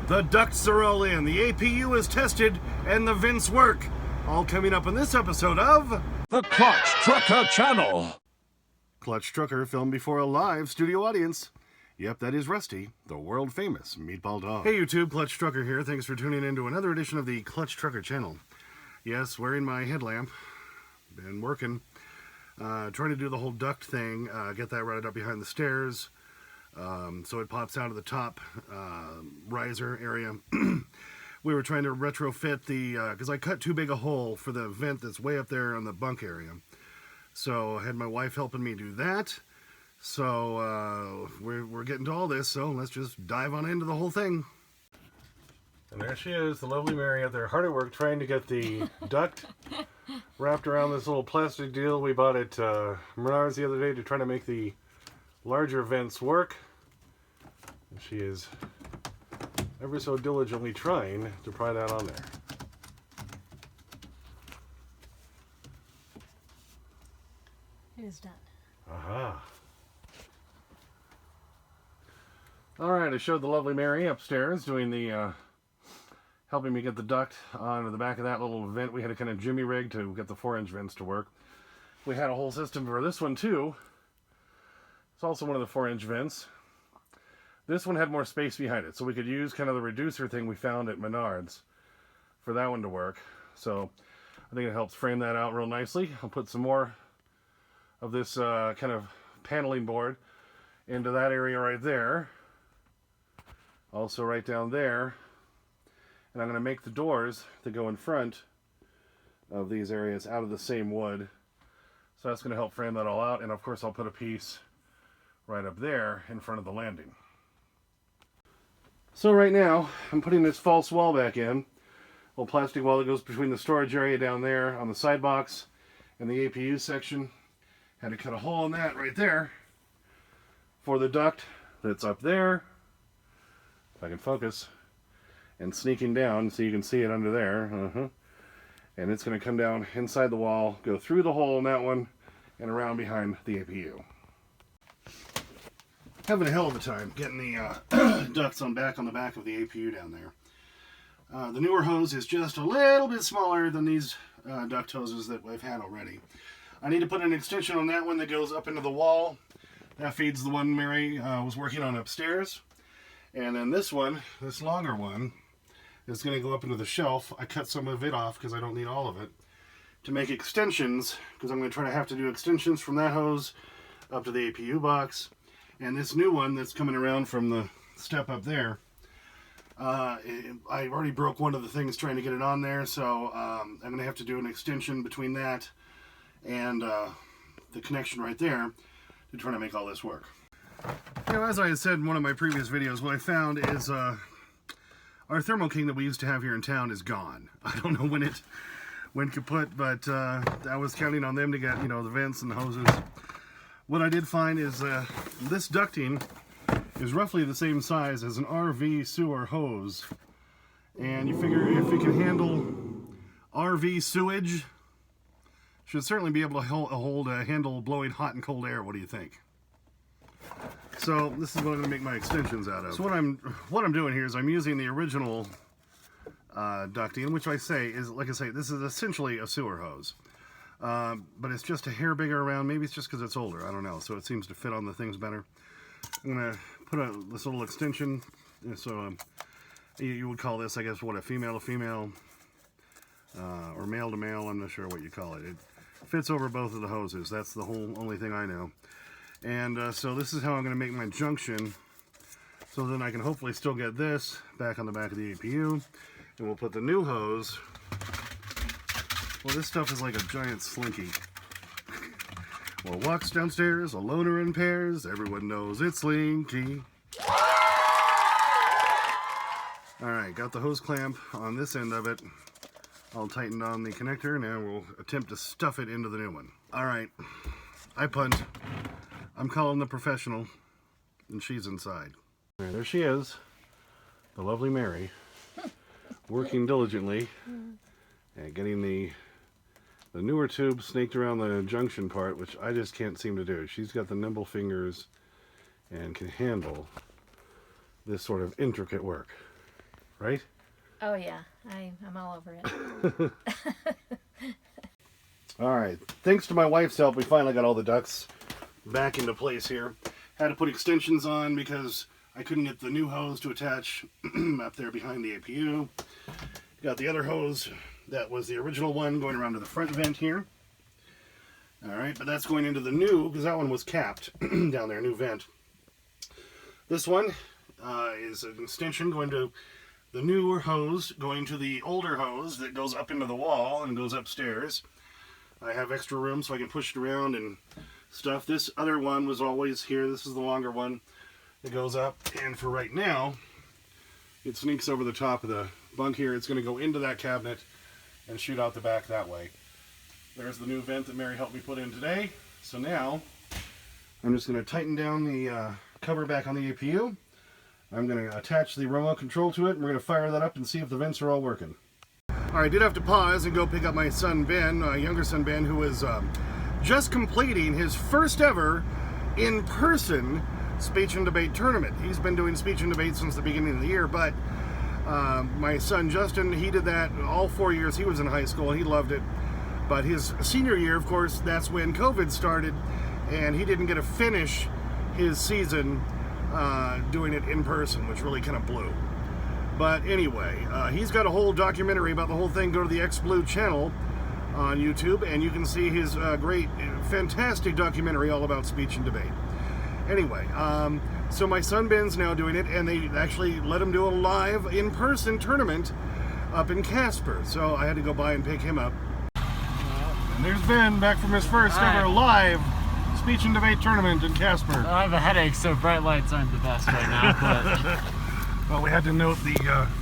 The ducts are all in, the APU is tested, and the vents work. All coming up in this episode of The Clutch Trucker Channel. Clutch Trucker filmed before a live studio audience. Yep, that is Rusty, the world-famous meatball dog. Hey YouTube, Clutch Trucker here. Thanks for tuning in to another edition of the Clutch Trucker Channel. Yes, wearing my headlamp. Been working. Trying to do the whole duct thing. Get that right up behind the stairs. So it pops out of the top riser area. We were trying to retrofit the, because I cut too big a hole for the vent that's way up there on the bunk area. So I had my wife helping me do that. So we're getting to all this, so let's just dive on into the whole thing. And there she is, the lovely Mary out there, hard at work trying to get the duct wrapped around this little plastic deal we bought at Menards the other day to try to make the larger vents work. And she is ever so diligently trying to pry that on there. It is done. Aha. Alright, I showed the lovely Mary upstairs doing the, helping me get the duct onto the back of that little vent. We had a kind of jimmy rig to get the 4-inch vents to work. We had a whole system for this one too. It's also one of the 4-inch vents. This one had more space behind it, so we could use kind of the reducer thing we found at Menards for that one to work. So I think it helps frame that out real nicely. I'll put some more of this kind of paneling board into that area right there. Also right down there. And I'm going to make the doors that go in front of these areas out of the same wood. So that's going to help frame that all out. And of course I'll put a piece right up there in front of the landing. So right now I'm putting this false wall back in. A little plastic wall that goes between the storage area down there on the side box and the APU section. Had to cut a hole in that right there for the duct that's up there. If I can focus. And sneaking down so you can see it under there. And it's going to come down inside the wall, go through the hole in that one, and around behind the APU. Having a hell of a time getting the ducts on the back of the APU down there. The newer hose is just a little bit smaller than these duct hoses that I've had already. I need to put an extension on that one that goes up into the wall. That feeds the one Mary was working on upstairs. And then this one, this longer one, is going to go up into the shelf. I cut some of it off because I don't need all of it to make extensions, because I'm going to try to have to do extensions from that hose up to the APU box. And this new one that's coming around from the step up there, I already broke one of the things trying to get it on there, so I'm going to have to do an extension between that and the connection right there to try to make all this work. You know, as I had said in one of my previous videos, what I found is our Thermo King that we used to have here in town is gone. I don't know when it went kaput, but I was counting on them to get, you know, the vents and the hoses. What I did find is this ducting is roughly the same size as an RV sewer hose. And you figure if it can handle RV sewage, should certainly be able to handle blowing hot and cold air. What do you think? So this is what I'm going to make my extensions out of. So what I'm doing here is I'm using the original ducting, which I say is, like I say, this is essentially a sewer hose. But it's just a hair bigger around. Maybe it's just because it's older. I don't know. So it seems to fit on the things better. I'm going to put this little extension. So you would call this, I guess, what, a female to female or male to male. I'm not sure what you call it. It fits over both of the hoses. That's the only thing I know. And so this is how I'm going to make my junction, so then I can hopefully still get this back on the back of the APU, and we'll put the new hose. Well, this stuff is like a giant slinky. Well, walks downstairs, a loner in pairs, everyone knows it's Slinky. Alright, got the hose clamp on this end of it. I'll tighten on the connector, now we'll attempt to stuff it into the new one. Alright, I punt. I'm calling the professional, and she's inside. Right, there she is, the lovely Mary, working diligently at getting the newer tube snaked around the junction part, which I just can't seem to do. She's got the nimble fingers and can handle this sort of intricate work. right? Oh yeah, I'm all over it. All right, thanks to my wife's help, we finally got all the ducts back into place here. Had to put extensions on because I couldn't get the new hose to attach up there behind the APU. Got the other hose that was the original one going around to the front vent here. All right, but that's going into the new, because that one was capped down there, new vent. This one is an extension going to the newer hose, going to the older hose that goes up into the wall and goes upstairs. I have extra room so I can push it around and stuff. This other one was always here. This is the longer one that goes up, and for right now, it sneaks over the top of the bunk here. It's going to go into that cabinet and shoot out the back that way. There's the new vent that Mary helped me put in today. So now, I'm just going to tighten down the cover back on the APU. I'm going to attach the remote control to it, and we're going to fire that up and see if the vents are all working. All right, I did have to pause and go pick up my son Ben, younger son Ben, who is just completing his first ever in-person speech and debate tournament. He's been doing speech and debate since the beginning of the year, but my son Justin, he did that all 4 years he was in high school, and he loved it. But his senior year, of course, that's when COVID started, and he didn't get to finish his season doing it in person, which really kind of blew. But anyway, he's got a whole documentary about the whole thing. Go to the X Blue channel on YouTube, and you can see his great, fantastic documentary all about speech and debate. Anyway, so my son Ben's now doing it, and they actually let him do a live, in-person tournament up in Casper. So I had to go by and pick him up. And there's Ben, back from his first ever live speech and debate tournament in Casper. I have a headache, so bright lights aren't the best right now, but... Well, we had to note the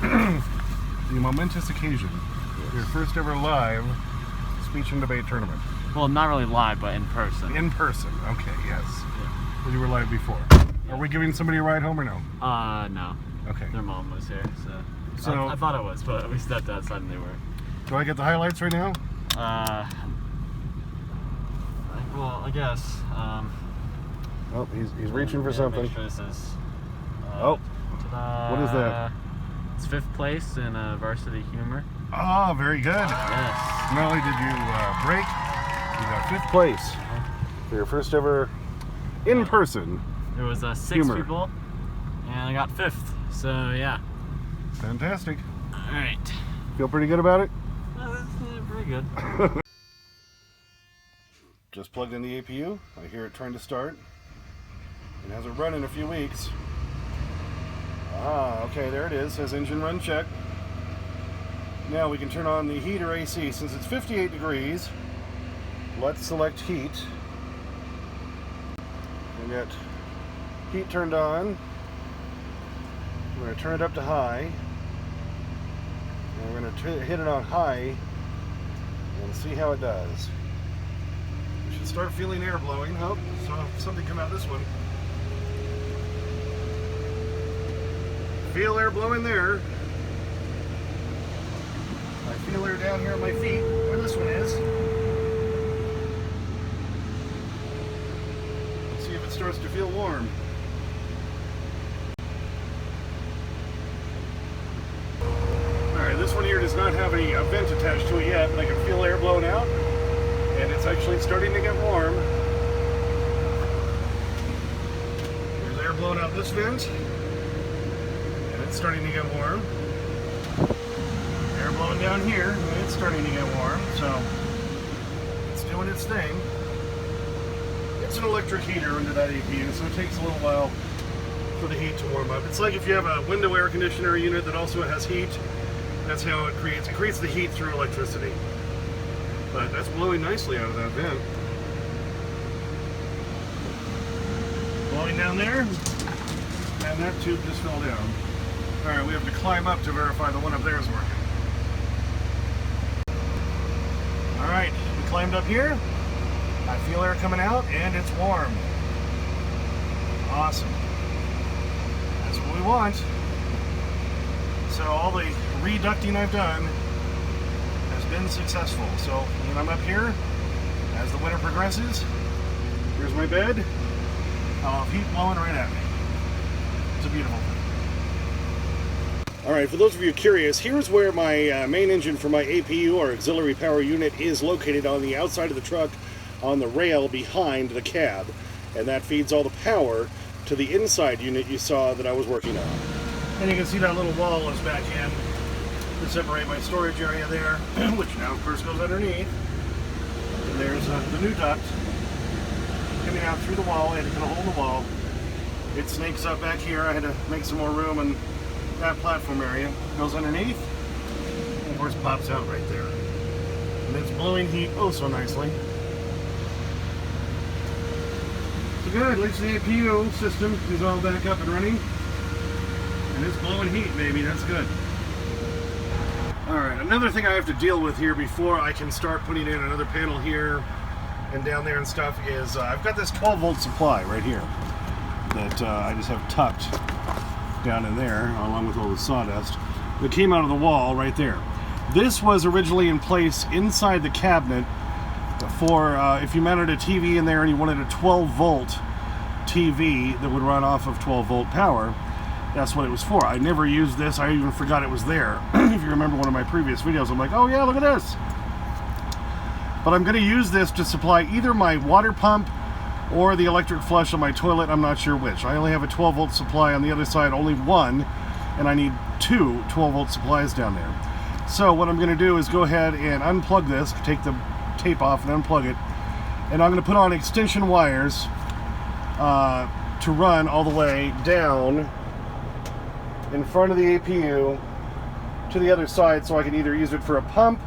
the momentous occasion. Your first ever live speech and debate tournament. Well, not really live, but in person. In person, okay, yes. Yeah. Well, you were live before. Are we giving somebody a ride home or no? No. Okay. Their mom was here, so I thought I was, but we stepped outside and they were. Do I get the highlights right now? Well, I guess. Oh, he's reaching for something. Make sure this is, Oh, what is that? It's 5th place in varsity humor. Oh, very good. Yes. Not only did you break, you got 5th place for your first ever in person. There was 6 humor. people, and I got 5th. So yeah. Fantastic. All right. Feel pretty good about it? That's pretty good. Just plugged in the APU. I hear it trying to start. It hasn't run in a few weeks. Ah, okay, there it is. Says engine run check. Now we can turn on the heat or AC. Since it's 58 degrees, let's select heat. We got heat turned on. I'm going to turn it up to high. And we're going to hit it on high and see how it does. We should start feeling air blowing. Oh, saw something come out this one. Feel air blowing there. I feel air down here at my feet, where this one is. Let's see if it starts to feel warm. Alright, this one here does not have a vent attached to it yet, but I can feel air blowing out, and it's actually starting to get warm. There's air blowing out this vent. It's starting to get warm. Air blowing down here, and it's starting to get warm, so it's doing its thing. It's an electric heater under that APU, so it takes a little while for the heat to warm up. It's like if you have a window air conditioner unit that also has heat, that's how it creates the heat through electricity. But that's blowing nicely out of that vent. Blowing down there, and that tube just fell down. Alright, we have to climb up to verify the one up there is working. Alright, we climbed up here. I feel air coming out, and it's warm. Awesome. That's what we want. So all the reducting I've done has been successful. So when I'm up here, as the winter progresses, here's my bed. I'll have heat blowing right at me. It's a beautiful thing. Alright, for those of you curious, here's where my main engine for my APU, or auxiliary power unit, is located on the outside of the truck on the rail behind the cab. And that feeds all the power to the inside unit you saw that I was working on. And you can see that little wall is back in to separate my storage area there, which now of course goes underneath. And there's the new duct coming out through the wall. I had to cut a hole in the wall. It snakes up back here. I had to make some more room, and that platform area goes underneath, and of course pops out right there. And it's blowing heat oh so nicely. So good, at least the APU system is all back up and running. And it's blowing heat, baby, that's good. Alright, another thing I have to deal with here before I can start putting in another panel here and down there and stuff is I've got this 12-volt supply right here that I just have tucked down in there, along with all the sawdust that came out of the wall right there. This was originally in place inside the cabinet for if you mounted a TV in there and you wanted a 12-volt TV that would run off of 12-volt power. That's what it was for. I never used this. I even forgot it was there. If you remember one of my previous videos, I'm like, oh yeah, look at this. But I'm going to use this to supply either my water pump or the electric flush on my toilet. I'm not sure which. I only have a 12-volt supply on the other side, only one, and I need two 12-volt supplies down there. So what I'm going to do is go ahead and unplug this, take the tape off and unplug it, and I'm going to put on extension wires to run all the way down in front of the APU to the other side, so I can either use it for a pump,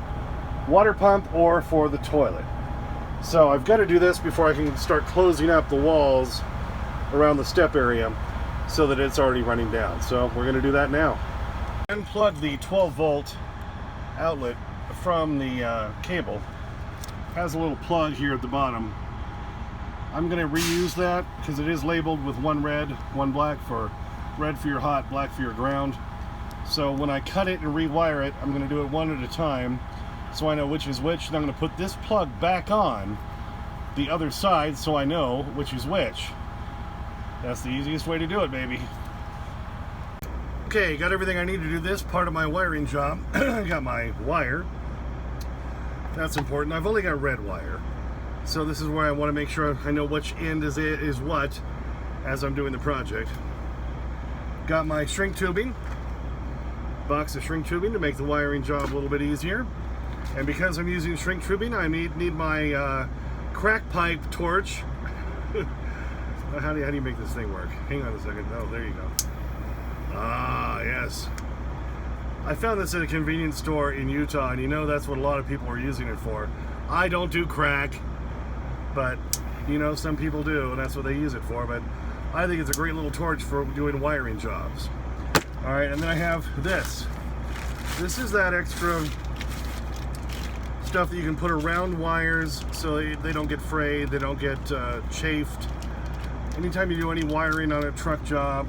water pump, or for the toilet. So I've got to do this before I can start closing up the walls around the step area so that it's already running down. So we're going to do that now. Unplug the 12-volt outlet from the cable. It has a little plug here at the bottom. I'm going to reuse that because it is labeled with one red, one black, for red for your hot, black for your ground. So when I cut it and rewire it, I'm going to do it one at a time so I know which is which. And I'm going to put this plug back on the other side so I know which is which. That's the easiest way to do it, baby. Okay, got everything I need to do this part of my wiring job. I got my wire. That's important. I've only got red wire. So this is where I want to make sure I know which end is what as I'm doing the project. Got my shrink tubing, box of shrink tubing to make the wiring job a little bit easier. And because I'm using shrink tubing, I need my crack pipe torch. How do you make this thing work? Hang on a second. Oh, there you go. Ah, yes. I found this at a convenience store in Utah, and you know that's what a lot of people are using it for. I don't do crack, but you know, some people do, and that's what they use it for. But I think it's a great little torch for doing wiring jobs. Alright, and then I have this. This is that extra stuff that you can put around wires so they don't get frayed, they don't get chafed. Anytime you do any wiring on a truck job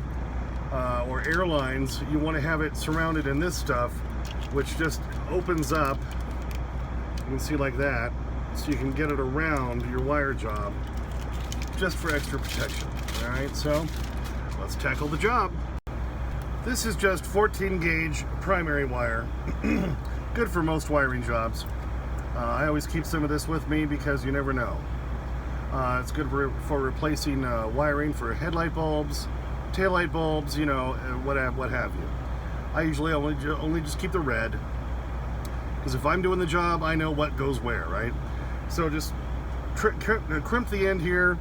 or airlines, you want to have it surrounded in this stuff, which just opens up, you can see like that, so you can get it around your wire job just for extra protection. Alright, so let's tackle the job. This is just 14 gauge primary wire. Good for most wiring jobs. I always keep some of this with me because you never know. It's good for replacing wiring for headlight bulbs, taillight bulbs, you know, what have you. I usually only just keep the red, because if I'm doing the job, I know what goes where, right? So just crimp the end here,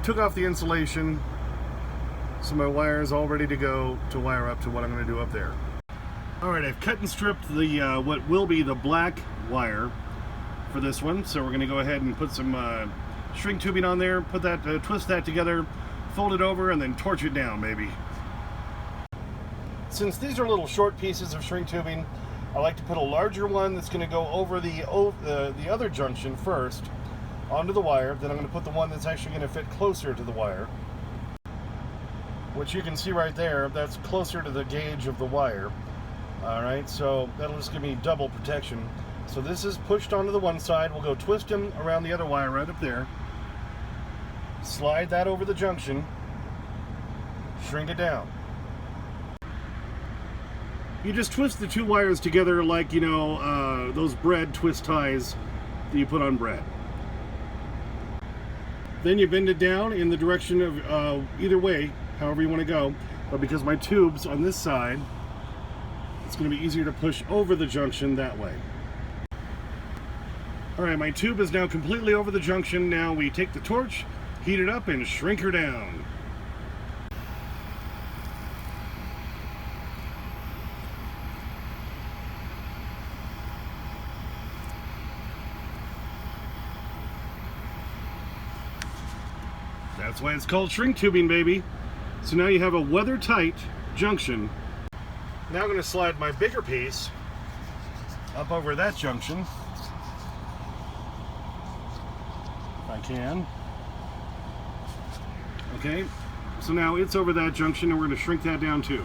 took off the insulation, so my wire is all ready to go to wire up to what I'm going to do up there. Alright, I've cut and stripped the what will be the black wire for this one, so we're going to go ahead and put some shrink tubing on there, put that, twist that together, fold it over, and then torch it down, baby. Since these are little short pieces of shrink tubing, I like to put a larger one that's going to go over the other junction first onto the wire. Then I'm going to put the one that's actually going to fit closer to the wire, which you can see right there, that's closer to the gauge of the wire. Alright, so that'll just give me double protection. So this is pushed onto the one side. We'll go twist them around the other wire right up there. Slide that over the junction. Shrink it down. You just twist the two wires together like, you know, those bread twist ties that you put on bread. Then you bend it down in the direction of either way, however you want to go. But because my tube's on this side, it's going to be easier to push over the junction that way. Alright, my tube is now completely over the junction. Now we take the torch, heat it up, and shrink her down. That's why it's called shrink tubing, baby. So now you have a weather-tight junction. Now I'm going to slide my bigger piece up over that junction. If I can. Okay, so now it's over that junction and we're going to shrink that down too.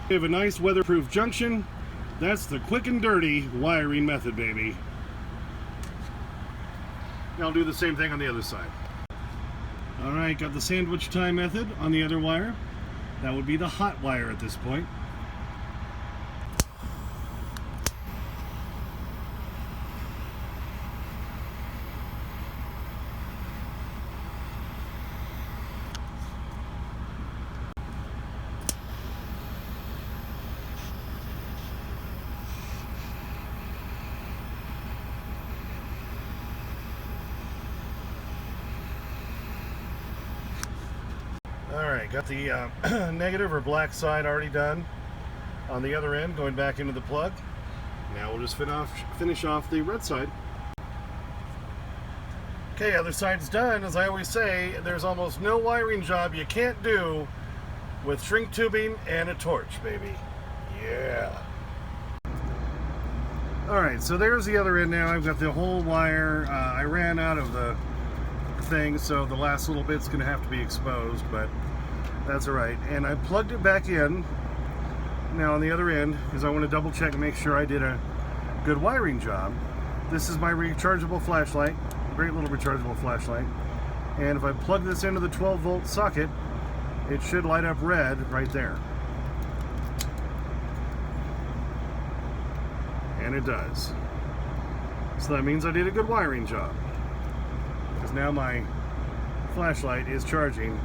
We have a nice weatherproof junction. That's the quick and dirty wiring method, baby. Now I'll do the same thing on the other side. Alright, got the sandwich tie method on the other wire. That would be the hot wire at this point. Alright, got the negative or black side already done on the other end, going back into the plug. Now we'll just finish off the red side. Okay, other side's done. As I always say, there's almost no wiring job you can't do with shrink tubing and a torch, baby. Yeah. Alright, so there's the other end now. I've got the whole wire. I ran out of the thing, so the last little bit's going to have to be exposed, but that's alright. And I plugged it back in now on the other end because I want to double check and make sure I did a good wiring job. This is my rechargeable flashlight, great little rechargeable flashlight, and if I plug this into the 12-volt socket, it should light up red right there. And it does. So that means I did a good wiring job. Because now my flashlight is charging,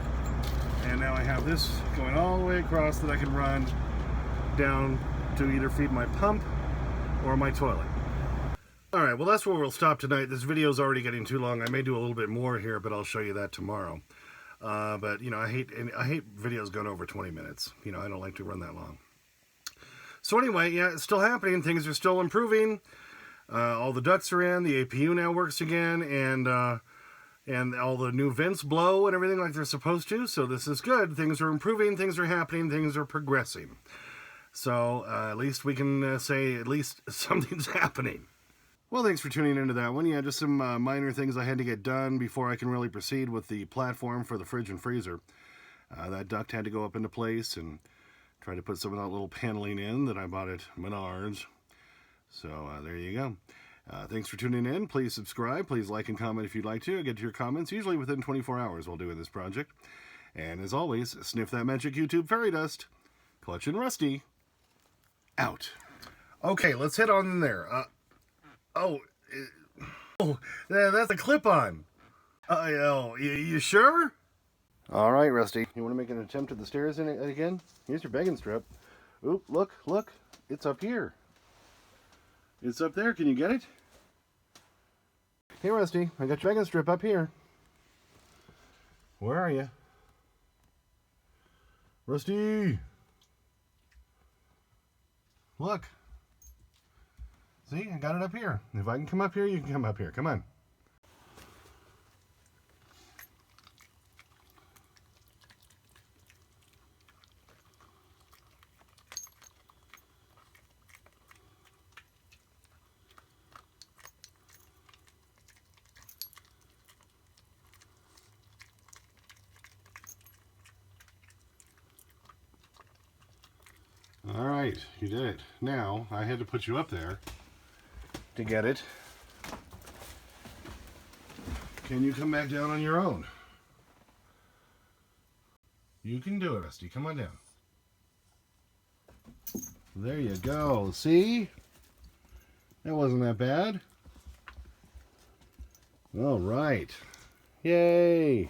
and now I have this going all the way across that I can run down to either feed my pump or my toilet. Alright, well that's where we'll stop tonight. This video is already getting too long. I may do a little bit more here, but I'll show you that tomorrow. But you know, I hate videos going over 20 minutes. You know, I don't like to run that long. So anyway, yeah, it's still happening. Things are still improving. All the ducts are in. The APU now works again, and all the new vents blow and everything like they're supposed to. So this is good. Things are improving. Things are happening. Things are progressing. So at least we can say at least something's happening. Well, thanks for tuning into that one. Yeah, just some minor things I had to get done before I can really proceed with the platform for the fridge and freezer. That duct had to go up into place, and try to put some of that little paneling in that I bought at Menards. So there you go. Thanks for tuning in. Please subscribe. Please like and comment if you'd like to. I get to your comments usually within 24 hours while doing this project. And as always, sniff that magic YouTube fairy dust. Clutch and Rusty. Out. Okay, let's head on in there. That's a clip-on. You sure? All right, Rusty. You want to make an attempt at the stairs again? Here's your begging strip. Oop, look. It's up here. It's up there. Can you get it? Hey, Rusty. I got your begging strip up here. Where are you? Rusty! Look. See, I got it up here. If I can come up here, you can come up here. Come on. All right, you did it. Now, I had to put you up there to get it. Can you come back down on your own? You can do it, Rusty. Come on down. There you go. See? That wasn't that bad. All right. Yay.